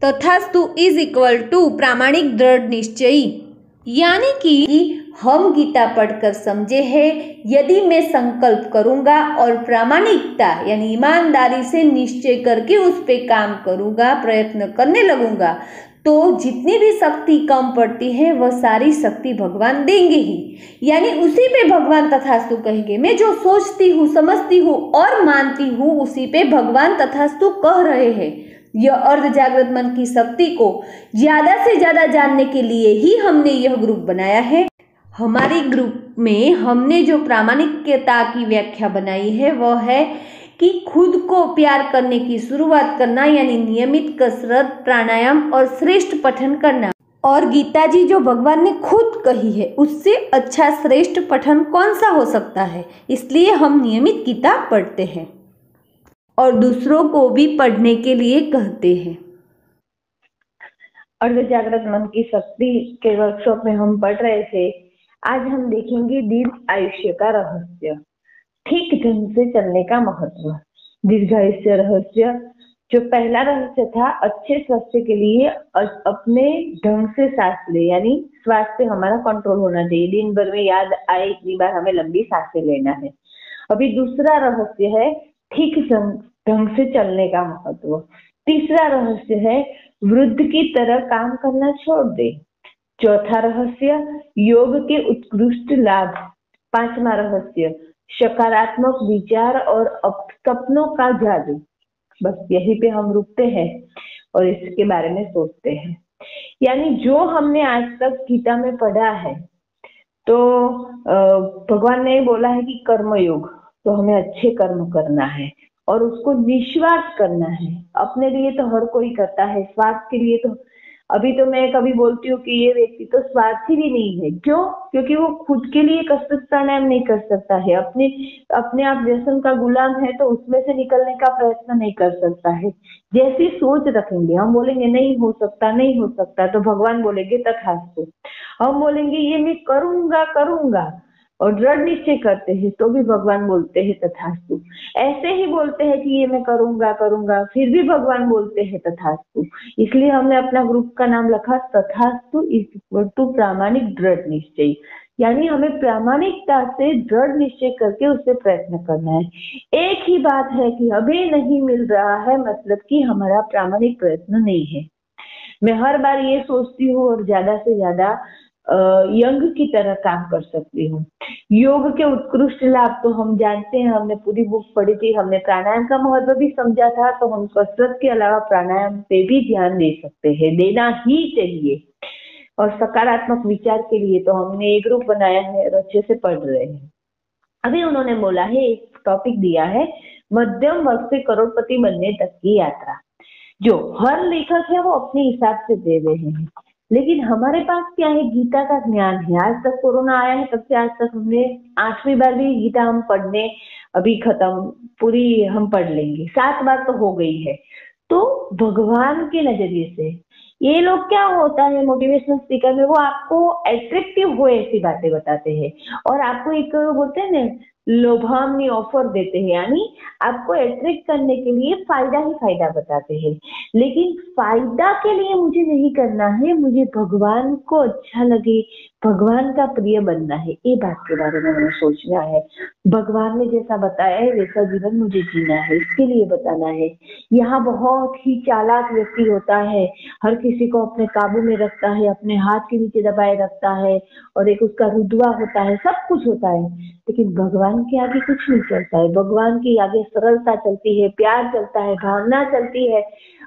तथास्तु is equal to प्रामाणिक दृढ़ निश्चयी। यानी कि हम गीता पढ़कर समझे हैं, यदि मैं संकल्प करूंगा और प्रामाणिकता यानी ईमानदारी से निश्चय करके उस पे काम करूंगा, प्रयत्न करने लगूंगा, तो जितनी भी शक्ति कम पड़ती है वह सारी शक्ति भगवान देंगे ही। यानी उसी पे भगवान तथास्तु कहेंगे। मैं जो सोचती हूँ, समझती हूँ और मानती हूँ, उसी पे भगवान तथास्तु कह रहे हैं। यह अर्ध जागृत मन की शक्ति को ज्यादा से ज्यादा जानने के लिए ही हमने यह ग्रुप बनाया है। हमारे ग्रुप में हमने जो प्रामाणिकता की व्याख्या बनाई है वह है कि खुद को प्यार करने की शुरुआत करना, यानी नियमित कसरत, प्राणायाम और श्रेष्ठ पठन करना। और गीता जी जो भगवान ने खुद कही है, उससे अच्छा श्रेष्ठ पठन कौन सा हो सकता है। इसलिए हम नियमित गीता पढ़ते हैं और दूसरों को भी पढ़ने के लिए कहते हैं। अर्ध जागृत मन की शक्ति के वर्कशॉप में हम पढ़ रहे थे। आज हम देखेंगे दीर्घ आयुष्य का रहस्य, ठीक ढंग से चलने का महत्व। दीर्घायुष्य रहस्य, जो पहला रहस्य था, अच्छे स्वास्थ्य के लिए अपने ढंग से सांस ले, यानी श्वास पे हमारा कंट्रोल होना चाहिए। दिन भर में याद आए इतनी बार हमें लंबी सांसें लेना है। अभी दूसरा रहस्य है ठीक ढंग से चलने का महत्व। तीसरा रहस्य है वृद्ध की तरह काम करना छोड़ दे। चौथा रहस्य योग के उत्कृष्ट लाभ। पांचवा रहस्य सकारात्मक विचार और सपनों का जादू। बस यहीं पे हम रुकते हैं और इसके बारे में सोचते हैं। यानी जो हमने आज तक गीता में पढ़ा है, तो भगवान ने बोला है कि कर्मयोग, तो हमें अच्छे कर्म करना है और उसको निस्वार्थ करना है। अपने लिए तो हर कोई करता है, स्वार्थ के लिए तो अभी तो मैं कभी बोलती हूँ कि ये व्यक्ति तो स्वार्थी भी नहीं है। क्यों? क्योंकि वो खुद के लिए कसरत प्राणायाम नहीं कर सकता है, अपने आप व्यसन का गुलाम है, तो उसमें से निकलने का प्रयत्न नहीं कर सकता है। जैसी सोच रखेंगे, हम बोलेंगे नहीं हो सकता, नहीं हो सकता, तो भगवान बोलेंगे तथास्तु। हम बोलेंगे ये मैं करूंगा करूंगा और दृढ़ निश्चय करते हैं, तो भी भगवान बोलते हैं तथास्तु। ऐसे ही बोलते हैं कि ये मैं करूंगा करूंगा, फिर भी भगवान बोलते हैं तथास्तु। इसलिए हमने अपना ग्रुप का नाम रखा तथास्तु इज इक्वल टू प्रामाणिक दृढ़ निश्चय। यानी हमें प्रामाणिकता से दृढ़ निश्चय करके उससे प्रयत्न करना है। एक ही बात है कि अभी नहीं मिल रहा है, मतलब कि हमारा प्रामाणिक प्रयत्न नहीं है। मैं हर बार ये सोचती हूँ और ज्यादा से ज्यादा यंग की तरह काम कर सकती हूँ। योग के उत्कृष्ट लाभ तो हम जानते हैं, हमने पूरी बुक पढ़ी थी, हमने प्राणायाम का महत्व भी समझा था, तो हम कसरत के अलावा प्राणायाम पे भी ध्यान दे सकते हैं, देना ही चाहिए। और सकारात्मक विचार के लिए तो हमने एक ग्रुप बनाया है और अच्छे से पढ़ रहे हैं। अभी उन्होंने बोला है, एक टॉपिक दिया है, मध्यम वर्ग से करोड़पति बनने तक की यात्रा। जो हर लेखक है वो अपने हिसाब से दे रहे हैं, लेकिन हमारे पास क्या है, गीता का ज्ञान है। आज तक कोरोना आया है, तब से आज तक हमने 8वीं बार भी गीता हम पढ़ने अभी खत्म पूरी हम पढ़ लेंगे, 7 बार तो हो गई है। तो भगवान के नजरिए से ये लोग, क्या होता है मोटिवेशनल स्पीकर में, वो आपको एट्रैक्टिव हो ऐसी बातें बताते हैं और आपको एक बोलते हैं ना लोभामनी ऑफर देते हैं, यानी आपको अट्रैक्ट करने के लिए फायदा ही फायदा बताते हैं। लेकिन फायदा के लिए मुझे नहीं करना है, मुझे भगवान को अच्छा लगे, भगवान का प्रिय बनना है, ये बात के बारे में हमें सोचना है। भगवान ने जैसा बताया है वैसा जीवन मुझे जीना है, इसके लिए बताना है। यहाँ बहुत ही चालाक व्यक्ति होता है, हर किसी को अपने काबू में रखता है, अपने हाथ के नीचे दबाए रखता है, और एक उसका रुतबा होता है, सब कुछ होता है, लेकिन भगवान के आगे कुछ नहीं चलता है। भगवान के आगे सरलता चलती है, प्यार चलता है, भावना चलती है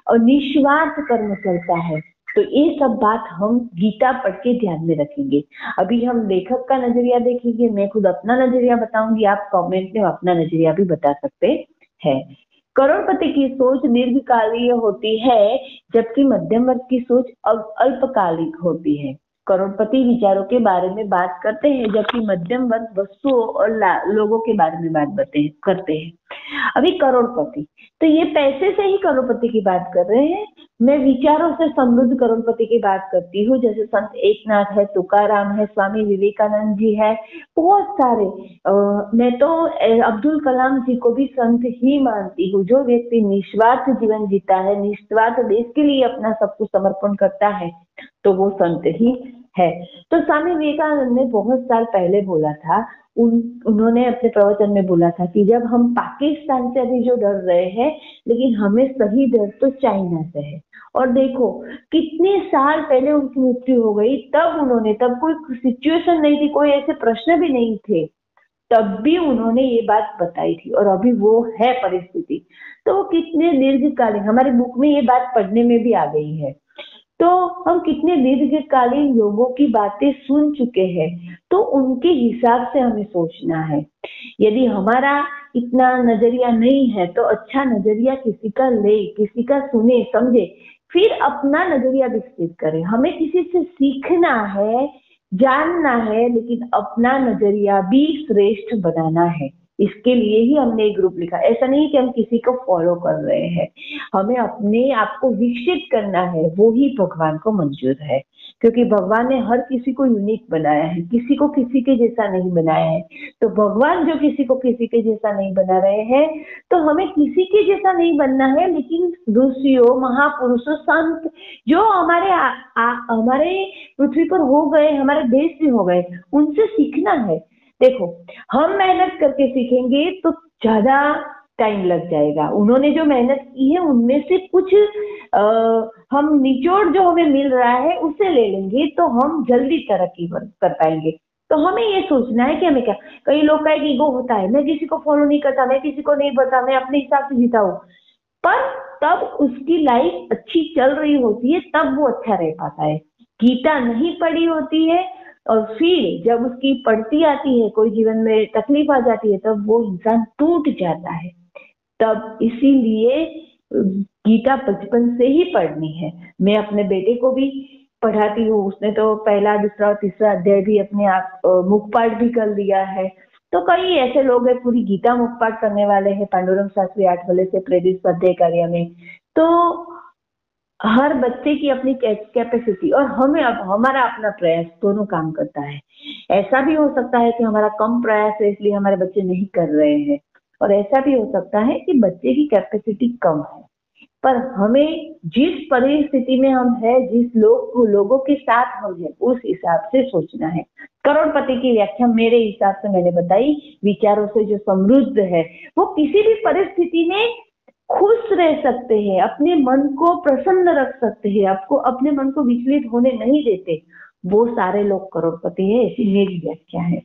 और निस्वार्थ कर्म चलता है। तो ये सब बात हम गीता पढ़ के ध्यान में रखेंगे। अभी हम लेखक का नजरिया देखेंगे, मैं खुद अपना नजरिया बताऊंगी, आप कमेंट में अपना नजरिया भी बता सकते हैं। करोड़पति की सोच दीर्घकालीन होती है, जबकि मध्यम वर्ग की सोच अल्पकालिक होती है। करोड़पति विचारों के बारे में बात करते हैं, जबकि मध्यम वर्ग वस्तुओं और लोगों के बारे में बात करते हैं। अभी करोड़पति, तो ये पैसे से ही करोड़पति की बात कर रहे हैं। मैं विचारों से समृद्ध करोड़पति की बात करती हूँ, जैसे संत एकनाथ है, तुकाराम है, स्वामी विवेकानंद जी है, बहुत सारे। मैं तो अब्दुल कलाम जी को भी संत ही मानती हूँ। जो व्यक्ति निस्वार्थ जीवन जीता है, निस्वार्थ देश के लिए अपना सब कुछ समर्पण करता है, तो वो संत ही है। तो स्वामी विवेकानंद ने बहुत साल पहले बोला था, उन्होंने अपने प्रवचन में बोला था कि जब हम पाकिस्तान से अभी जो डर रहे हैं, लेकिन हमें सही डर तो चाइना से है। और देखो कितने साल पहले उनकी मृत्यु हो गई, तब कोई सिचुएशन नहीं थी, कोई ऐसे प्रश्न भी नहीं थे, तब भी उन्होंने ये बात बताई थी, और अभी वो है परिस्थिति। तो कितने दीर्घकालीन, हमारी बुक में ये बात पढ़ने में भी आ गई है। तो हम कितने दीर्घकालीन लोगों की बातें सुन चुके हैं, तो उनके हिसाब से हमें सोचना है। यदि हमारा इतना नजरिया नहीं है, तो अच्छा नजरिया किसी का ले, किसी का सुने समझे, फिर अपना नजरिया विकसित करें। हमें किसी से सीखना है, जानना है, लेकिन अपना नजरिया भी श्रेष्ठ बनाना है। इसके लिए ही हमने एक ग्रुप लिखा। ऐसा नहीं कि हम किसी को फॉलो कर रहे हैं, हमें अपने आप को विकसित करना है, वो ही भगवान को मंजूर है। क्योंकि भगवान ने हर किसी को यूनिक बनाया है, किसी को किसी के जैसा नहीं बनाया है। तो भगवान जो किसी को किसी के जैसा नहीं बना रहे हैं, तो हमें किसी के जैसा नहीं बनना है, लेकिन ऋषियों, महापुरुषों, संत जो हमारे पृथ्वी पर हो गए, हमारे देश में हो गए, उनसे सीखना है। देखो हम मेहनत करके सीखेंगे तो ज्यादा टाइम लग जाएगा। उन्होंने जो मेहनत की है उनमें से कुछ हम निचोड़ जो हमें मिल रहा है उसे ले लेंगे, तो हम जल्दी तरक्की कर पाएंगे। तो हमें ये सोचना है कि हमें क्या, कई लोग का एक ईगो होता है, मैं किसी को फॉलो नहीं करता, मैं किसी को नहीं बता, मैं अपने हिसाब से जीता हूँ। पर तब उसकी लाइफ अच्छी चल रही होती है, तब वो अच्छा रह पाता है। गीता नहीं पढ़ी होती है, और फिर जब उसकी पढ़ती आती है, कोई जीवन में तकलीफ आ जाती है, तब वो इंसान टूट जाता है। तब इसीलिए गीता बचपन से ही पढ़नी है। मैं अपने बेटे को भी पढ़ाती हूँ, उसने तो पहला, दूसरा और तीसरा अध्याय भी अपने आप मुखपाठ भी कर लिया है। तो कई ऐसे लोग हैं पूरी गीता मुखपाठ करने वाले हैं, पांडुरंग शास्त्री आठवले से प्रेरित स्वाध्याय कार्य में। तो हर बच्चे की अपनी कैपेसिटी और हमें हमारा अपना प्रयास दोनों काम करता है। ऐसा भी हो सकता है कि हमारा कम प्रयास है इसलिए हमारे बच्चे नहीं कर रहे हैं, और ऐसा भी हो सकता है कि बच्चे की कैपेसिटी कम है। पर हमें जिस परिस्थिति में हम है, जिस लोगों के साथ हम हैं, उस हिसाब से सोचना है। करोड़पति की व्याख्या मेरे हिसाब से मैंने बताई, विचारों से जो समृद्ध है वो किसी भी परिस्थिति में खुश रह सकते हैं, अपने मन को प्रसन्न रख सकते हैं, आपको अपने मन को विचलित होने नहीं देते, वो सारे लोग करोड़पति है, ऐसी मेरी व्याख्या है।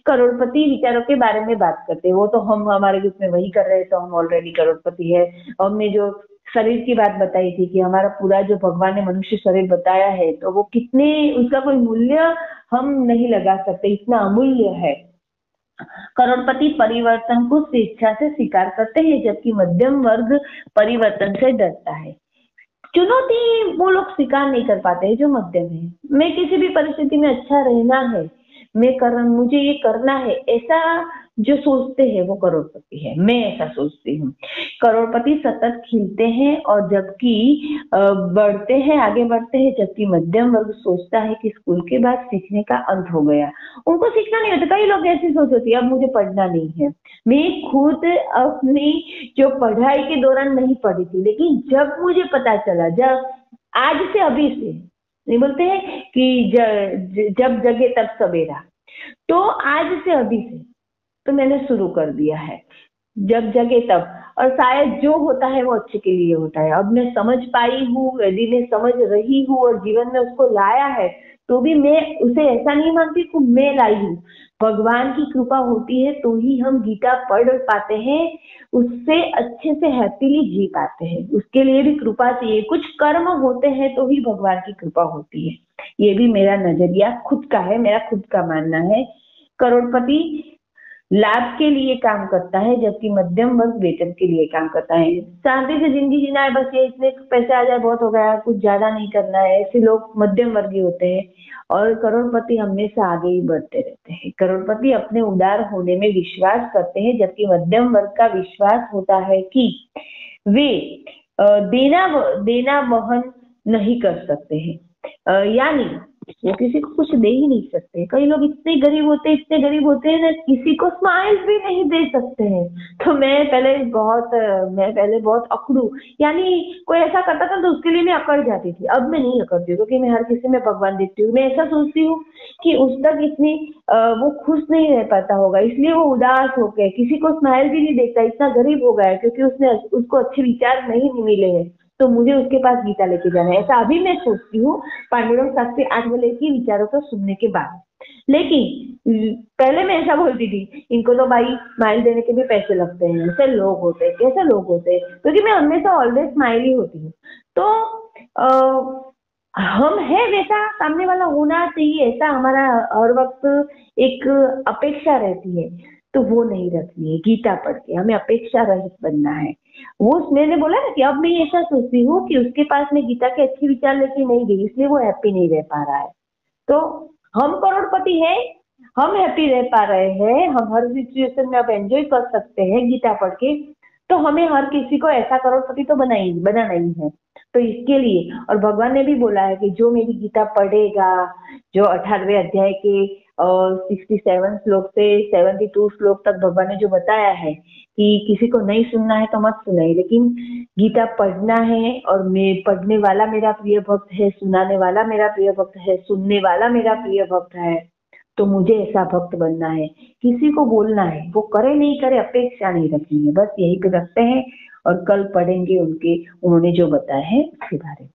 करोड़पति विचारों के बारे में बात करते हैं, वो तो हम हमारे ग्रुप में वही कर रहे हैं, तो हम ऑलरेडी करोड़पति है। हमने जो शरीर की बात बताई थी कि हमारा पूरा जो भगवान ने मनुष्य शरीर बताया है, तो वो कितने, उसका कोई मूल्य हम नहीं लगा सकते, इतना अमूल्य है। करोड़पति परिवर्तन को स्वेच्छा से स्वीकार करते हैं, जबकि मध्यम वर्ग परिवर्तन से डरता है। चुनौती वो लोग स्वीकार नहीं कर पाते हैं जो मध्यम है। मैं किसी भी परिस्थिति में अच्छा रहना है, मुझे ये करना है, ऐसा जो सोचते हैं वो करोड़पति है। मैं ऐसा सोचती हूँ। करोड़पति सतत खिलते हैं और जबकि बढ़ते हैं, आगे बढ़ते हैं, जबकि मध्यम वर्ग सोचता है कि स्कूल के बाद सीखने का अंत हो गया, उनको सीखना नहीं होता। कई लोग ऐसी सोच होती है, अब मुझे पढ़ना नहीं है। मैं खुद अपनी जो पढ़ाई के दौरान नहीं पढ़ी थी, लेकिन जब मुझे पता चला, जब आज से अभी से नहीं बोलते हैं कि जब जगे तब सवेरा, तो आज से अभी से तो मैंने शुरू कर दिया है, जब जगे तब। और शायद जो होता है वो अच्छे के लिए होता है। अब मैं समझ पाई हूँ, यदि मैं समझ रही हूँ और जीवन में उसको लाया है, तो भी मैं उसे ऐसा नहीं मानती कि मैं लाई हूँ। भगवान की कृपा होती है तो ही हम गीता पढ़ पाते हैं, उससे अच्छे से हैप्पीली जी पाते हैं। उसके लिए भी कृपा चाहिए, कुछ कर्म होते हैं तो ही भगवान की कृपा होती है। ये भी मेरा नजरिया खुद का है, मेरा खुद का मानना है। करोड़पति लाभ के लिए काम करता है, जबकि मध्यम वर्ग वेतन के लिए काम करता है। शांति से जिंदगी जीना है, बस ये इतने पैसे आ जाए बहुत हो गया, कुछ ज्यादा नहीं करना है, ऐसे लोग मध्यम वर्गीय होते हैं। और करोड़पति हमेशा आगे ही बढ़ते रहते हैं। करोड़पति अपने उदार होने में विश्वास करते हैं, जबकि मध्यम वर्ग का विश्वास होता है कि वे देना वहन नहीं कर सकते हैं। यानी वो किसी को कुछ दे ही नहीं सकते। कई लोग इतने गरीब होते हैं ना, किसी को स्माइल भी नहीं दे सकते हैं। तो मैं पहले बहुत अकड़ू, यानी कोई ऐसा करता था तो उसके लिए मैं अकड़ जाती थी। अब मैं नहीं अकड़ती हूँ, क्योंकि मैं हर किसी में भगवान देखती हूँ। मैं ऐसा सोचती हूँ कि उस तक इतनी वो खुश नहीं रह पाता होगा, इसलिए वो उदास हो गए, किसी को स्माइल भी नहीं देखता, इतना गरीब हो गया है, क्योंकि उसको अच्छे विचार नहीं मिले हैं। तो मुझे उसके पास गीता लेके जाना है, ऐसा अभी मैं सोचती हूँ पांडुरंग शास्त्री आठवले के विचारों को सुनने के बाद। लेकिन पहले मैं ऐसा बोलती थी, इनको तो भाई स्माइल देने के भी पैसे लगते हैं, ऐसे लोग होते हैं, कैसे लोग होते हैं, क्योंकि मैं हमेशा ऑलवेज स्माइल ही होती हूँ। तो हम है वैसा सामने वाला होना चाहिए, ऐसा हमारा हर वक्त एक अपेक्षा रहती है। तो वो नहीं रखनी है। गीता पढ़ के हमें अपेक्षा रहित बनना है। वो मैंने बोला ना कि अब मैं ऐसा सोचती हूँ कि उसके पास में गीता के अच्छे विचार लेके नहीं गई, इसलिए वो हैप्पी नहीं रह पा रहा है। तो हम करोड़पति है, हम हैप्पी रह पा रहे हैं, हम हर सिचुएशन में अब एंजॉय कर सकते हैं गीता पढ़ के। तो हमें हर किसी को ऐसा करोड़पति तो बनाना ही है। तो इसके लिए, और भगवान ने भी बोला है कि जो मेरी गीता पढ़ेगा, जो 18वें अध्याय के 67 श्लोक से 72 श्लोक तक भगवान ने जो बताया है कि किसी को नहीं सुनना है तो मत सुनाई, लेकिन गीता पढ़ना है। और मैं पढ़ने वाला मेरा प्रिय भक्त है, सुनाने वाला मेरा प्रिय भक्त है, सुनने वाला मेरा प्रिय भक्त है। तो मुझे ऐसा भक्त बनना है। किसी को बोलना है, वो करे नहीं करे अपेक्षा नहीं रखनी है, बस यही पे रखते हैं। और कल पढ़ेंगे उन्होंने जो बताया है उसके बारे में।